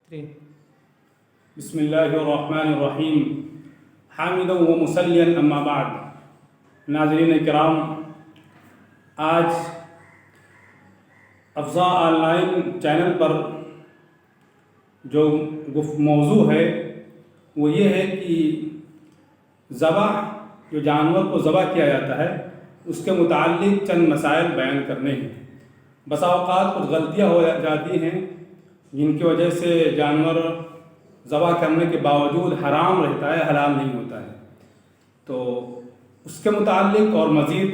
3 بسم اللہ الرحمن الرحیم حامدا و مسلیا اما بعد. ناظرین کرام، آج افضا آن لائن چینل پر جو موضوع ہے وہ یہ ہے کہ ذبح جو جانور کو ذبح کیا جاتا ہے اس کے متعلق چند مسائل بیان کرنے ہیں. بسا اوقات کچھ غلطیاں ہو جاتی ہیں جن کی وجہ سے جانور ذبح کرنے کے باوجود حرام رہتا ہے، حلال نہیں ہوتا ہے. تو اس کے متعلق اور مزید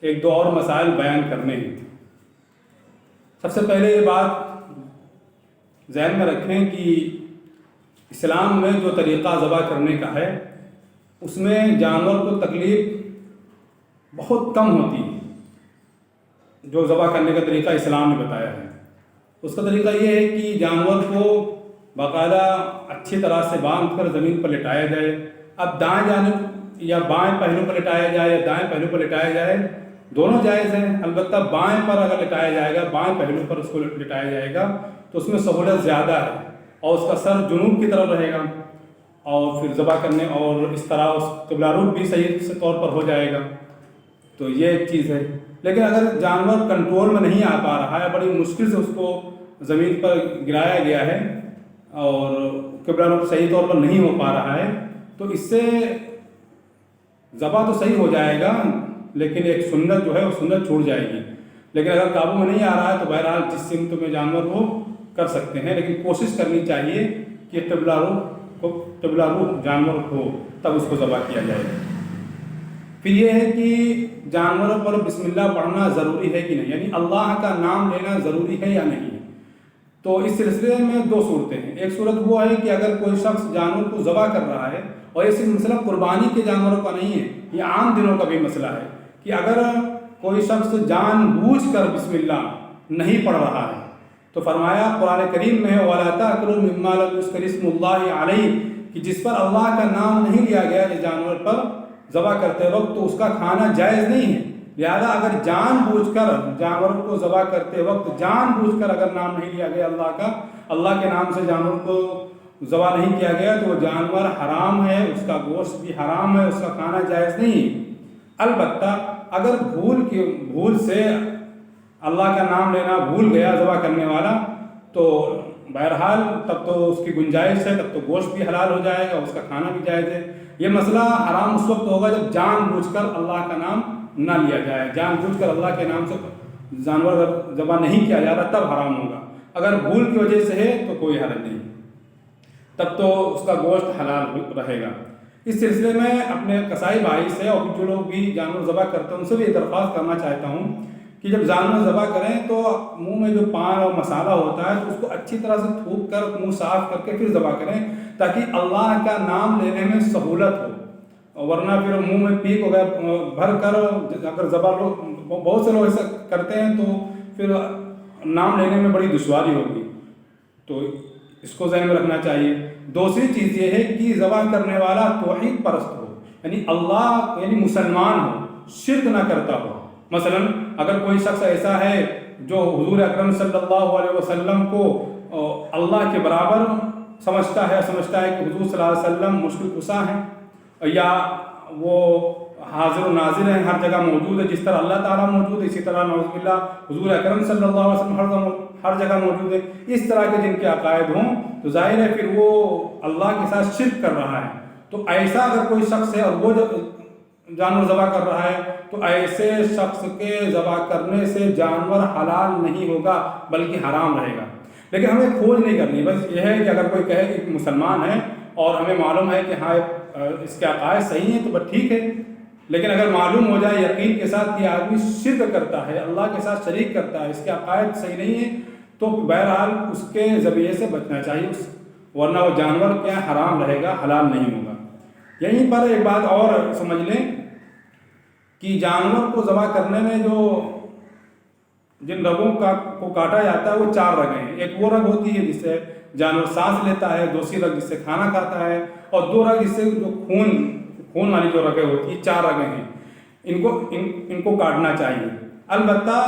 ایک دو اور مسائل بیان کرنے ہیں. سب سے پہلے یہ بات ذہن میں رکھیں کہ اسلام میں جو طریقہ ذبح کرنے کا ہے اس میں جانور کو تکلیف بہت کم ہوتی ہے. جو ذبح کرنے کا طریقہ اسلام نے بتایا ہے اس کا طریقہ یہ ہے کہ جانور کو باقاعدہ اچھی طرح سے باندھ کر زمین پر لٹایا جائے. اب دائیں جانب یا بائیں پہلو پر لٹایا جائے یا دائیں پہلو پر لٹایا جائے، دونوں جائز ہیں. البتہ بائیں پر اگر لٹایا جائے گا، بائیں پہلو پر اس کو لٹایا جائے گا تو اس میں سہولت زیادہ ہے اور اس کا سر جنوب کی طرف رہے گا اور پھر ذبح کرنے اور اس طرح اس قبلہ رخ بھی صحیح طور پر ہو جائے گا. تو یہ ایک چیز ہے. لیکن اگر جانور کنٹرول میں نہیں آ پا رہا ہے، بڑی مشکل سے اس کو زمین پر گرایا گیا ہے اور قبلہ رخ صحیح طور پر نہیں ہو پا رہا ہے، تو اس سے ذبح تو صحیح ہو جائے گا لیکن ایک سنت جو ہے وہ سنت چھوٹ جائے گی. لیکن اگر قابو میں نہیں آ رہا ہے تو بہرحال جس سمت میں جانور وہ کر سکتے ہیں، لیکن کوشش کرنی چاہیے کہ قبلہ رخ جانور ہو تب اس کو ذبح کیا جائے. پھر یہ ہے کہ جانوروں پر بسم اللہ پڑھنا ضروری ہے کہ نہیں، یعنی اللہ کا نام لینا ضروری ہے یا نہیں. تو اس سلسلے میں دو صورتیں ہیں. ایک صورت وہ ہے کہ اگر کوئی شخص جانور کو ذبح کر رہا ہے، اور یہ صرف مسئلہ قربانی کے جانوروں کا نہیں ہے، یہ عام دنوں کا بھی مسئلہ ہے کہ اگر کوئی شخص جان بوجھ کر بسم اللہ نہیں پڑھ رہا ہے تو فرمایا قرآن کریم میں وَلَا تَأْكُلُوا مِمَّا لَمْ يُذْكَرِ اسْمُ اللَّهِ عَلَيْهِ کہ جس پر اللہ کا نام نہیں لیا گیا ہے جانور پر ذبح کرتے وقت تو اس کا کھانا جائز نہیں ہے. لہذا اگر جان بوجھ کر جانور کو ذبح کرتے وقت جان بوجھ کر اگر نام نہیں لیا گیا اللہ کے نام سے جانور کو ذبح نہیں کیا گیا تو وہ جانور حرام ہے، اس کا گوشت بھی حرام ہے، اس کا کھانا جائز نہیں ہے. البتہ اگر بھول سے اللہ کا نام لینا بھول گیا ذبح کرنے والا تو بہرحال تب تو اس کی گنجائش ہے، تب تو گوشت بھی حلال ہو جائے گا، اس کا کھانا بھی جائز ہے. یہ مسئلہ حرام اس وقت ہوگا جب جان بوجھ کر اللہ کا نام نہ لیا جائے. جان بوجھ کر اللہ کے نام سے جانور ذبح نہیں کیا جا رہا تب حرام ہوگا. اگر بھول کی وجہ سے ہے تو کوئی حرج نہیں، تب تو اس کا گوشت حلال رہے گا. اس سلسلے میں اپنے قصائی بھائی سے اور جو لوگ بھی جانور ذبح کرتے ہیں ان سے بھی یہ درخواست کرنا چاہتا ہوں کہ جب جانور ذبح کریں تو منہ میں جو پان اور مسالہ ہوتا ہے تو اس کو اچھی طرح سے تھوک کر منہ صاف کر کے پھر ذبح کریں تاکہ اللہ کا نام لینے میں سہولت ہو. ورنہ پھر منہ میں پیک وغیرہ بھر کر اگر ذبح بہت سے لوگ ایسا کرتے ہیں تو پھر نام لینے میں بڑی دشواری ہوگی. تو اس کو ذہن میں رکھنا چاہیے. دوسری چیز یہ ہے کہ ذبح کرنے والا توحید پرست ہو، یعنی اللہ یعنی مسلمان ہو، شرک نہ کرتا ہو. مثلا اگر کوئی شخص ایسا ہے جو حضور اکرم صلی اللہ علیہ وسلم کو اللہ کے برابر سمجھتا ہے کہ حضور صلی اللہ علیہ وسلم مشکل کشا ہیں یا وہ حاضر و ناظر ہیں، ہر جگہ موجود ہے. جس طرح اللہ تعالیٰ موجود ہے اسی طرح نعوذ باللہ حضور اکرم صلی اللہ علیہ وسلم ہر جگہ موجود ہے. اس طرح کے جن کے عقائد ہوں تو ظاہر ہے پھر وہ اللہ کے ساتھ شرک کر رہا ہے. تو ایسا اگر کوئی شخص ہے اور وہ جانور ذبح کر رہا ہے تو ایسے شخص کے ذبح کرنے سے جانور حلال نہیں ہوگا بلکہ حرام رہے گا. لیکن ہمیں کھوج نہیں کرنی، بس یہ ہے کہ اگر کوئی کہے کہ مسلمان ہے اور ہمیں معلوم ہے کہ ہاں اس کے عقائد صحیح ہیں تو بس ٹھیک ہے. لیکن اگر معلوم ہو جائے یقین کے ساتھ کہ آدمی شرک کرتا ہے، اللہ کے ساتھ شریک کرتا ہے، اس کے عقائد صحیح نہیں ہیں تو بہرحال اس کے ذریعے سے بچنا چاہیے، ورنہ وہ جانور کیا حرام رہے گا، حلال نہیں ہوگا. یہیں پر ایک بات اور سمجھ لیں کہ جانور کو ذبح کرنے میں جن رگوں کو کاٹا جاتا ہے وہ 4 رگیں ہیں. ایک وہ رگ ہوتی ہے جس سے جانور سانس لیتا ہے، دوسری رگ جس سے کھانا کھاتا ہے، اور 2 رگ جس سے جو خون والی جو رگیں ہوتی ہیں 4 رگیں ہیں. ان کو کاٹنا چاہیے. البتہ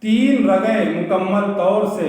3 رگیں مکمل طور سے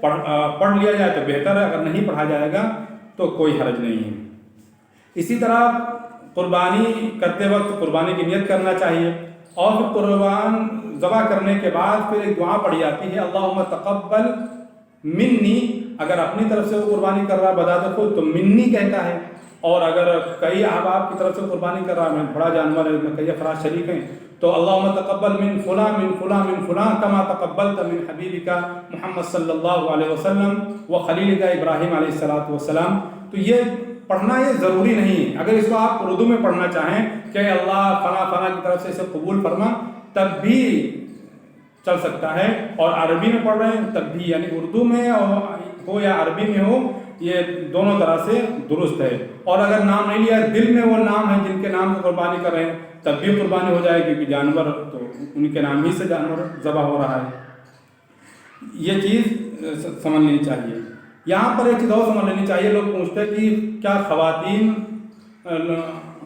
پڑھ لیا جائے تو بہتر ہے، اگر نہیں پڑھا جائے گا تو کوئی حرج نہیں ہے۔ اسی طرح قربانی کرتے وقت قربانی کی نیت کرنا چاہیے، اور پھر قربان ذبح کرنے کے بعد پھر ایک دعا پڑھی جاتی ہے، اللہم تقبل منی۔ اگر اپنی طرف سے وہ قربانی کر رہا ہے بذات خود تو منی کہتا ہے، اور اگر کئی احباب کی طرف سے قربانی کر رہا ہے، بڑا جانور ہے، کئی افراد شریک ہیں، تو اللہم تقبل من فلاں من فلاں من فلاں کما تقبلت من حبیبک محمد صلی اللہ علیہ وسلم و خلیلک ابراہیم علیہ السلام۔ تو یہ پڑھنا یہ ضروری نہیں ہے، اگر اس کو آپ اردو میں پڑھنا چاہیں کہ اللہ فلاں فلاں کی طرف سے اسے قبول فرما تب بھی چل سکتا ہے، اور عربی میں پڑھ رہے ہیں تب بھی، یعنی اردو میں ہو یا عربی میں ہو، یہ دونوں طرح سے درست ہے۔ اور اگر نام نہیں لیا، دل میں وہ نام ہے جن کے نام سے قربانی کر رہے ہیں تب بھی قربانی ہو جائے، کیونکہ جانور تو ان کے نام ہی سے جانور ذبح ہو رہا ہے۔ یہ چیز سمجھ لینی چاہیے۔ یہاں پر ایک چیز اور سمجھ لینی چاہیے، لوگ پوچھتے ہیں کہ کیا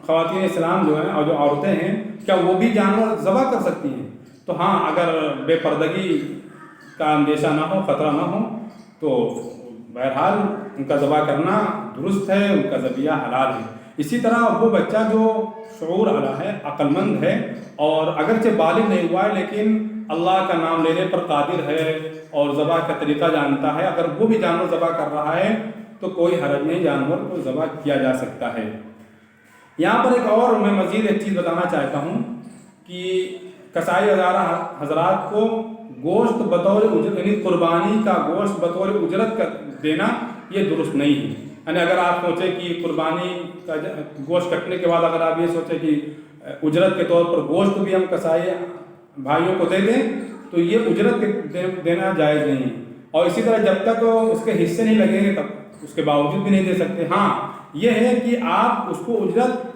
خواتین اسلام جو ہیں اور جو عورتیں ہیں کیا وہ بھی جانور ذبح کر سکتی ہیں؟ تو ہاں، اگر بے پردگی کا اندیشہ نہ ہو، خطرہ نہ ہو، تو بہرحال ان کا ذبح کرنا درست ہے، ان کا ذبیحہ حلال ہے۔ اسی طرح وہ بچہ جو شعور والا ہے، عقل مند ہے، اور اگرچہ بالغ نہیں ہوا ہے لیکن اللہ کا نام لینے پر قادر ہے اور ذبح کا طریقہ جانتا ہے، اگر وہ بھی جانور ذبح کر رہا ہے تو کوئی حرج نہیں، جانور کو ذبح کیا جا سکتا ہے۔ یہاں پر ایک اور میں مزید ایک چیز بتانا چاہتا ہوں کہ قصائی حضرات کو گوشت بطور اجرت، یعنی قربانی کا گوشت بطور اجرت دینا یہ درست نہیں ہے۔ یعنی اگر آپ سوچیں کہ قربانی کا گوشت کٹنے کے بعد اگر آپ یہ سوچیں کہ اجرت کے طور پر گوشت بھی ہم قصائی بھائیوں کو دے دیں تو یہ اجرت دینا جائز نہیں ہے، اور اسی طرح جب تک اس کے حصے نہیں لگیں گے تب اس کے باوجود بھی نہیں دے سکتے۔ ہاں، یہ ہے کہ آپ اس کو اجرت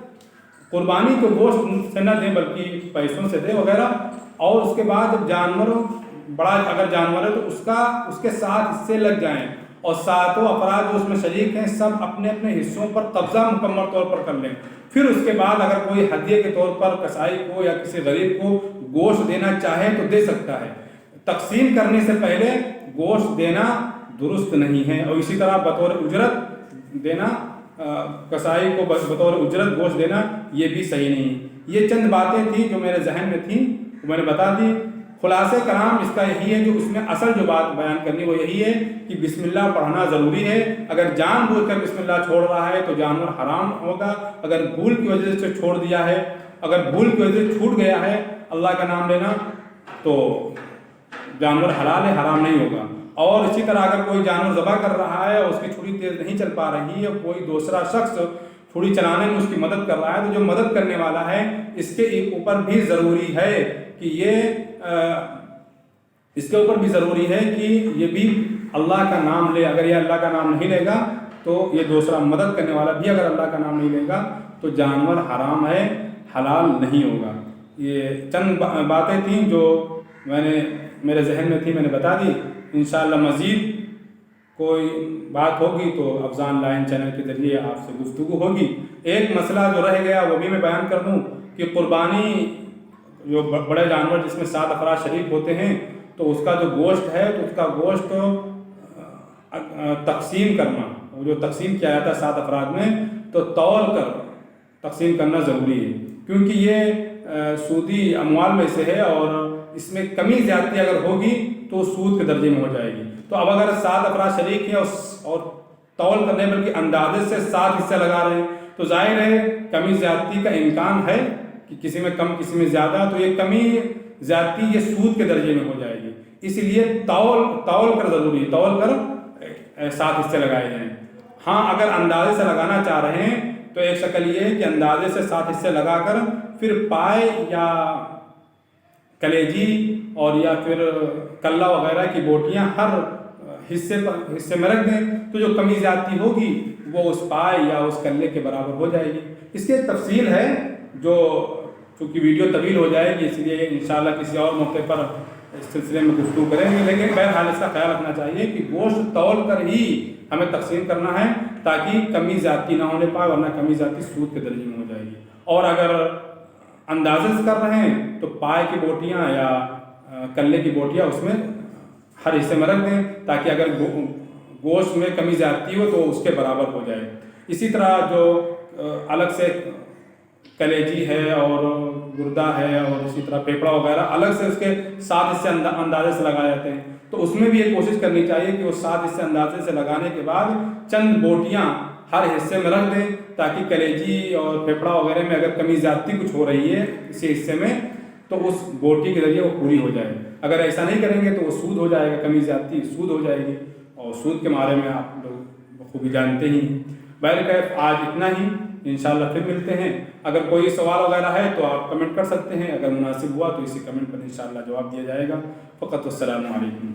قربانی کو گوشت سے نہ دیں بلکہ پیسوں سے دیں وغیرہ، اور اس کے بعد جب جانور بڑا اگر جانور ہے تو اس کے 7 حصے لگ جائیں، اور 7 افراد جو اس میں شریک ہیں سب اپنے اپنے حصوں پر قبضہ مکمل طور پر کر لیں۔ پھر اس کے بعد اگر کوئی ہدیے کے طور پر قصائی کو یا کسی غریب کو گوشت دینا چاہے تو دے سکتا ہے، تقسیم کرنے سے پہلے گوشت دینا درست نہیں ہے۔ اور اسی طرح بطور اجرت دینا، قصائی کو بطور اجرت گوشت دینا یہ بھی صحیح نہیں۔ یہ چند باتیں تھیں جو میرے ذہن میں تھیں، وہ میں نے بتا دی۔ خلاصہ کلام اس کا یہی ہے، جو اس میں اصل جو بات بیان کرنی وہ یہی ہے کہ بسم اللہ پڑھنا ضروری ہے۔ اگر جان بوجھ کر بسم اللہ چھوڑ رہا ہے تو جانور حرام ہوگا، اگر بھول کی وجہ سے چھوڑ دیا ہے، اگر بھول کی وجہ سے چھوٹ گیا ہے اللہ کا نام لینا تو جانور حلال ہے، حرام نہیں ہوگا۔ اور اسی طرح اگر کوئی جانور ذبح کر رہا ہے اور اس کی چھری تیز نہیں چل پا رہی ہے، کوئی دوسرا شخص چھری چلانے میں اس کی مدد کر رہا ہے، تو جو مدد کرنے والا ہے اس کے اوپر بھی ضروری ہے کہ یہ بھی اللہ کا نام لے۔ اگر یہ اللہ کا نام نہیں لے گا تو یہ دوسرا مدد کرنے والا بھی اگر اللہ کا نام نہیں لے گا تو جانور حرام ہے، حلال نہیں ہوگا۔ یہ چند باتیں تھیں جو میرے ذہن میں تھی، میں نے بتا دی۔ انشاءاللہ مزید کوئی بات ہوگی تو افضان لائن چینل کے ذریعے آپ سے گفتگو ہوگی۔ ایک مسئلہ جو رہ گیا وہ بھی میں بیان کر دوں کہ قربانی جو بڑے جانور جس میں 7 افراد شریک ہوتے ہیں تو اس کا جو گوشت ہے تو اس کا گوشت تقسیم کرنا، وہ جو تقسیم کیا جاتا ہے 7 افراد میں، تو تول کر تقسیم کرنا ضروری ہے، کیونکہ یہ سودی اموال میں سے ہے اور اس میں کمی زیادتی اگر ہوگی تو سود کے درجے میں ہو جائے گی۔ تو اب اگر 7 افراد شریک ہیں اور تول کرنے بلکہ اندازے سے 7 حصے لگا رہے ہیں تو ظاہر ہے کمی زیادتی کا امکان ہے کہ کسی میں کم کسی میں زیادہ، تو یہ کمی زیادتی یہ سود کے درجے میں ہو جائے گی۔ اس لیے تول کر ضروری ہے، تول کر 7 حصے لگائے جائیں۔ ہاں، اگر اندازے سے لگانا چاہ رہے ہیں تو ایک شکل یہ ہے کہ اندازے سے 7 حصے لگا کر پھر پائے یا کلیجی اور یا پھر کلہ وغیرہ کی بوٹیاں ہر حصے میں رکھ دیں، تو جو کمی زیادتی ہوگی وہ اس پائے یا اس کلے کے برابر ہو جائے گی۔ اس کی ایک تفصیل ہے جو چونکہ ویڈیو طویل ہو جائے گی، اس لیے انشاءاللہ کسی اور موقع پر اس سلسلے میں گفتگو کریں گے، لیکن بہرحال اس کا خیال رکھنا چاہیے کہ گوشت تول کر ہی ہمیں تقسیم کرنا ہے تاکہ کمی زیادتی نہ ہونے پائے، ورنہ کمی زیادتی سود کے درجے میں ہو جائے گی۔ اور اگر اندازے سے کر رہے ہیں تو پائے کی بوٹیاں یا کلے کی بوٹیاں اس میں ہر حصے میں رکھ دیں تاکہ اگر گوشت میں کمی زیادتی ہو تو اس کے برابر ہو جائے۔ اسی طرح جو الگ سے کلیجی ہے اور گردہ ہے اور اسی طرح پھیپھڑا وغیرہ الگ سے اس کے 7 حصے اندازے سے لگائے جاتے ہیں، تو اس میں بھی یہ کوشش کرنی چاہیے کہ وہ 7 حصے اندازے سے لگانے کے بعد چند بوٹیاں ہر حصے میں رکھ دیں تاکہ کلیجی اور پھیپھڑا وغیرہ میں اگر کمی زیادتی کچھ ہو رہی ہے کسی حصے میں تو اس بوٹی کے ذریعے وہ پوری ہو جائے۔ اگر ایسا نہیں کریں گے تو وہ سود ہو جائے گا، کمی زیادتی سود ہو جائے گی، اور سود کے بارے میں آپ لوگ بخوبی جانتے ہی ہیں۔ بہرکیف آج اتنا ہی، انشاءاللہ پھر ملتے ہیں۔ اگر کوئی سوال وغیرہ ہے تو آپ کمنٹ کر سکتے ہیں، اگر مناسب ہوا تو اسی کمنٹ پر انشاءاللہ جواب دیا جائے گا۔ فقط السلام علیکم۔